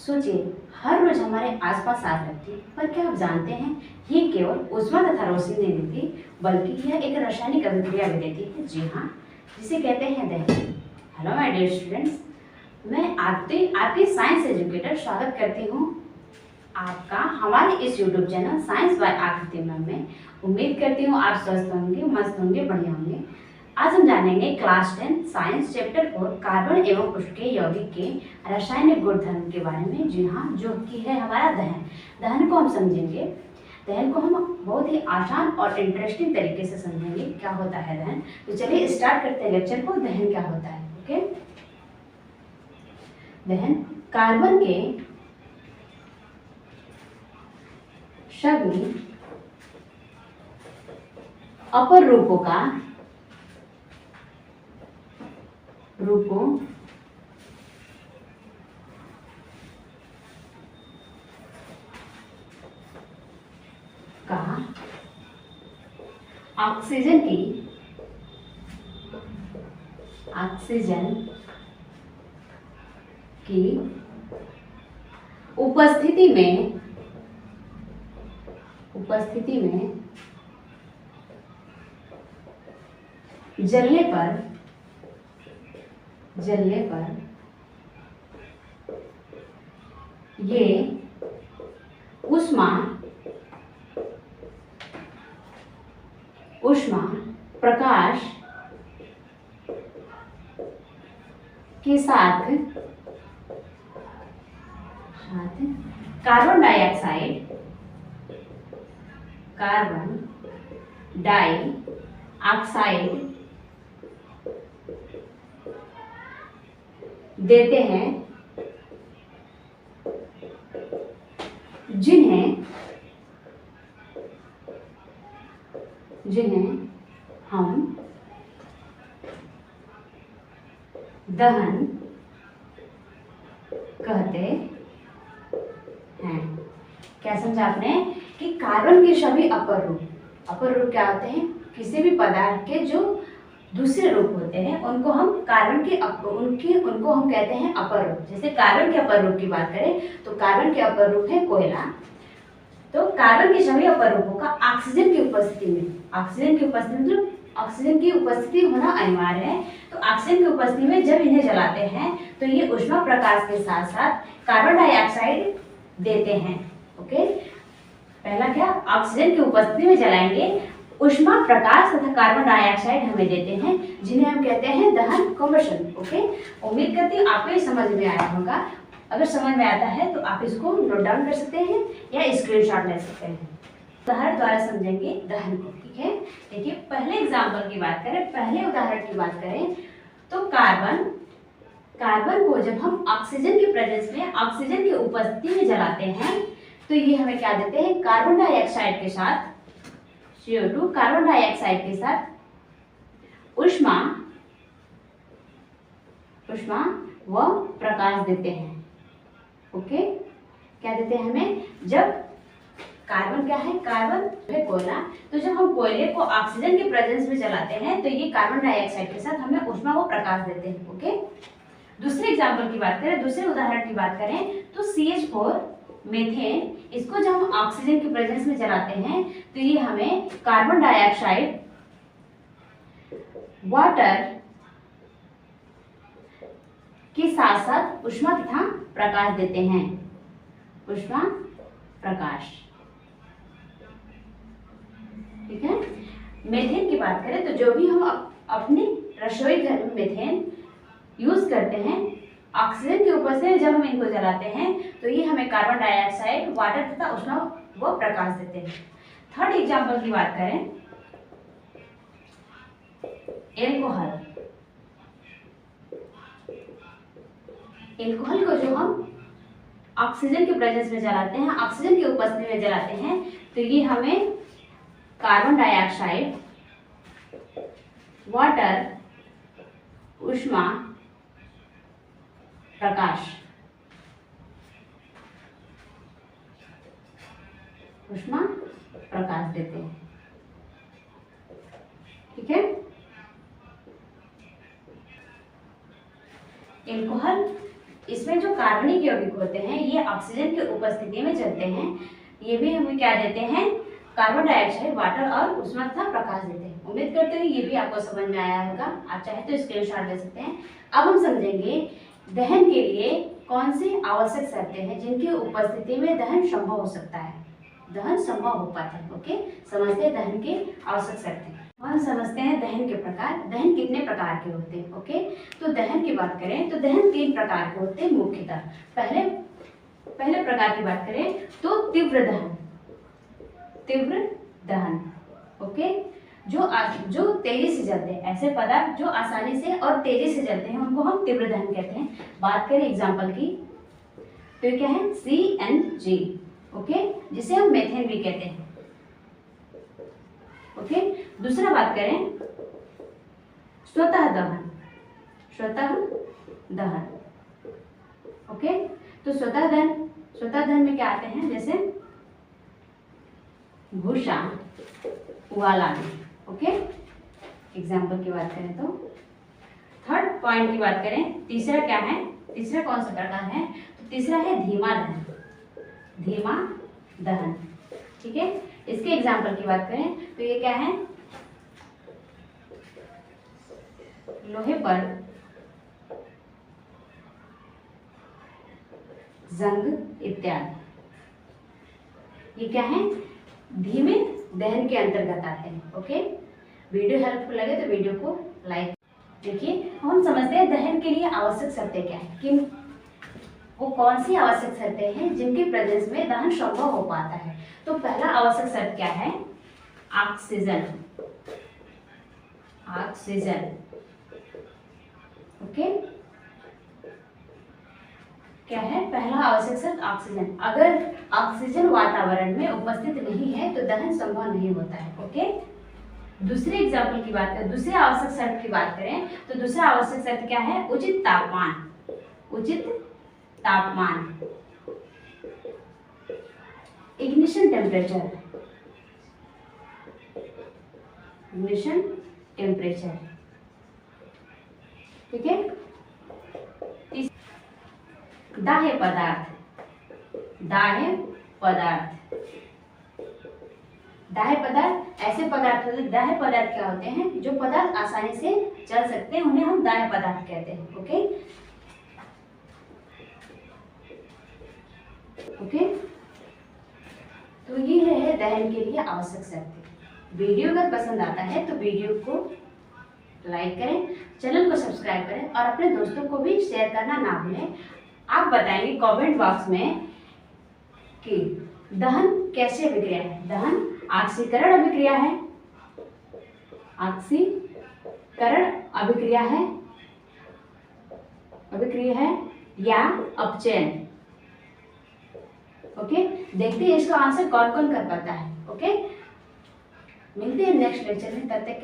सोचिए, हर रोज हमारे आसपास आग लगती है, पर क्या आप जानते हैं ये केवल ऊष्मा तथा रोशनी नहीं देती, बल्कि यह एक रासायनिक अभिक्रिया भी देती है। जी हाँ, जिसे कहते हैं दहन। हेलो माय डियर स्टूडेंट्स, मैं आपकी साइंस एजुकेटर स्वागत करती हूँ आपका हमारे इस यूट्यूब चैनल साइंस बाय आकृति में। उम्मीद करती हूँ आप स्वस्थ होंगे, मस्त होंगे, बढ़िया होंगे। आज हम जानेंगे क्लास 10 साइंस चैप्टर 4 कार्बन एवं उष्णीय यौगिक के रासायनिक गुणधर्म के बारे में। जी हाँ, जो कि है हमारा दहन। दहन को हम समझेंगे। दहन को हम बहुत ही आसान और इंटरेस्टिंग तरीके से समझेंगे क्या होता है दहन। तो चलिए स्टार्ट करते हैं लेक्चर को। दहन क्या होता है? ओके, दहन कार्बन के सभी अपर रूपों का ऑक्सीजन की उपस्थिति में जलने पर ये ऊष्मा प्रकाश के साथ कार्बन डाइऑक्साइड देते हैं, जिन्हें हम दहन कहते हैं। क्या समझा आपने कि कार्बन के सभी अपर रूप क्या होते हैं? किसी भी पदार्थ के जो दूसरे रूप होते हैं उनको हम उनको हम कहते हैं अपर रूप। जैसे कार्बन के अपर रूप की बात करें तो कार्बन के अपर रूप है कोयला। तो कार्बन के सभी अपर रूपों का ऑक्सीजन की उपस्थिति मतलब ऑक्सीजन की उपस्थिति होना अनिवार्य है। तो ऑक्सीजन की उपस्थिति में जब इन्हें जलाते हैं तो ये ऊष्मा प्रकाश के साथ साथ कार्बन डाइऑक्साइड देते हैं। ओके, पहला क्या, ऑक्सीजन की उपस्थिति में जलाएंगे, ऊष्मा प्रकाश तथा कार्बन डाइऑक्साइड हमें देते हैं, जिन्हें हम कहते हैं दहन, कम्बशन। ओके, उम्मीद करती हूँ आपको ये समझ में आया होगा। अगर समझ में आता है तो आप इसको नोट डाउन कर सकते हैं या स्क्रीनशॉट ले सकते हैं। उदाहरण द्वारा समझेंगे दहन को। ठीक है, देखिए पहले एग्जाम्पल की बात करें, पहले उदाहरण की बात करें तो कार्बन को जब हम ऑक्सीजन की प्रेजेंस में, ऑक्सीजन की उपस्थिति में जलाते हैं तो ये हमें क्या देते हैं? कार्बन डाइऑक्साइड के साथ CO2, कार्बन डाइऑक्साइड के साथ ऊष्मा व प्रकाश देते हैं। ओके, क्या देते हैं हमें? जब कार्बन क्या है? कार्बन है कोयला। तो जब हम कोयले को ऑक्सीजन के प्रेजेंस में जलाते हैं तो ये कार्बन डाइऑक्साइड के साथ हमें ऊष्मा व प्रकाश देते हैं। ओके, दूसरे एग्जाम्पल की बात करें, दूसरे उदाहरण की बात करें तो CH4 मीथेन, इसको जब हम ऑक्सीजन के प्रेजेंस में जलाते हैं तो ये हमें कार्बन डाइऑक्साइड, वाटर के साथ साथ ऊष्मा तथा प्रकाश देते हैं। ऊष्मा, प्रकाश। ठीक है, मीथेन की बात करें तो जो भी हम अपने रसोई घर में मीथेन यूज करते हैं, ऑक्सीजन के उपस्थिति में जब हम इनको जलाते हैं तो ये हमें कार्बन डाइऑक्साइड, वाटर तथा ऊष्मा व प्रकाश देते हैं। थर्ड एग्जाम्पल की बात करें, एल्कोहल को जो हम ऑक्सीजन के प्रेजेंस में जलाते हैं, ऑक्सीजन की उपस्थिति में जलाते हैं तो ये हमें कार्बन डाइऑक्साइड, वाटर, ऊष्मा, प्रकाश देते हैं। ठीक है, एल्कोहल इसमें इसमें जो कार्बनिक यौगिक होते हैं ये ऑक्सीजन की उपस्थिति में चलते हैं। ये भी हमें क्या देते हैं, कार्बन डाइऑक्साइड, वाटर और ऊष्मा तथा प्रकाश देते हैं। उम्मीद करते हैं ये भी आपको समझ में आया होगा। आप चाहे तो स्क्रीनशॉट ले सकते हैं। अब हम समझेंगे दहन के लिए कौन सी आवश्यक शर्तें हैं जिनकी उपस्थिति में दहन संभव हो सकता है, दहन संभव हो पाता है। ओके, समझते हैं दहन की आवश्यक शर्तें। हम समझते हैं दहन के प्रकार। दहन कितने प्रकार के होते हैं। ओके, तो दहन की बात करें तो दहन 3 प्रकार के होते हैं मुख्यतः। पहले प्रकार की बात करें तो तीव्र दहन। ओके, जो तेजी से जलते हैं, ऐसे पदार्थ जो आसानी से और तेजी से जलते हैं उनको हम तीव्र दहन कहते हैं। बात करें एग्जाम्पल की तो ये क्या है, CNG। ओके, जिसे हम मेथेन भी कहते हैं। ओके, दूसरा बात करें स्वतः दहन। ओके, तो स्वतः दहन में क्या आते हैं, जैसे भूसा उबालना। ओके, एग्जाम्पल की बात करें तो थर्ड पॉइंट की बात करें, तीसरा क्या है, तीसरा कौन सा प्रकार है, तो तीसरा है धीमा दहन। ठीक है, इसके एग्जाम्पल की बात करें तो ये क्या है, लोहे पर जंग इत्यादि। ये क्या है, धीमे दहन के अंतर्गत आते हैं। ओके, वीडियो हेल्पफुल लगे तो वीडियो को लाइक। देखिए, हम समझते हैं दहन के लिए आवश्यक शर्तें क्या है, कि वो कौन सी आवश्यक शर्तें हैं जिनके प्रेजेंस में दहन संभव हो पाता है। तो पहला आवश्यक शर्त क्या है, ऑक्सीजन। ओके, क्या है पहला आवश्यक शर्त, ऑक्सीजन। अगर ऑक्सीजन वातावरण में उपस्थित नहीं है तो दहन संभव नहीं होता है। ओके, दूसरे एग्जाम्पल की बात करें, दूसरे आवश्यक शर्त की बात करें तो दूसरा आवश्यक शर्त क्या है, उचित तापमान। Ignition temperature. ठीक है, दाह्य पदार्थ। ऐसे पदार्थ होते हैं, दाह्य पदार्थ क्या होते हैं, जो पदार्थ आसानी से चल सकते हैं उन्हें हम दाह्य पदार्थ कहते हैं। ओके, तो ये है दहन के लिए आवश्यक शर्तें। वीडियो अगर पसंद आता है तो वीडियो को लाइक करें, चैनल को सब्सक्राइब करें और अपने दोस्तों को भी शेयर करना ना भूलें। आप बताएंगे कमेंट बॉक्स में कि दहन कैसे अभिक्रिया है, दहन ऑक्सीकरण अभिक्रिया है या अपचयन। ओके, देखते हैं इसका आंसर कौन कौन कर पाता है। ओके, मिलते हैं नेक्स्ट लेक्चर में, तब तक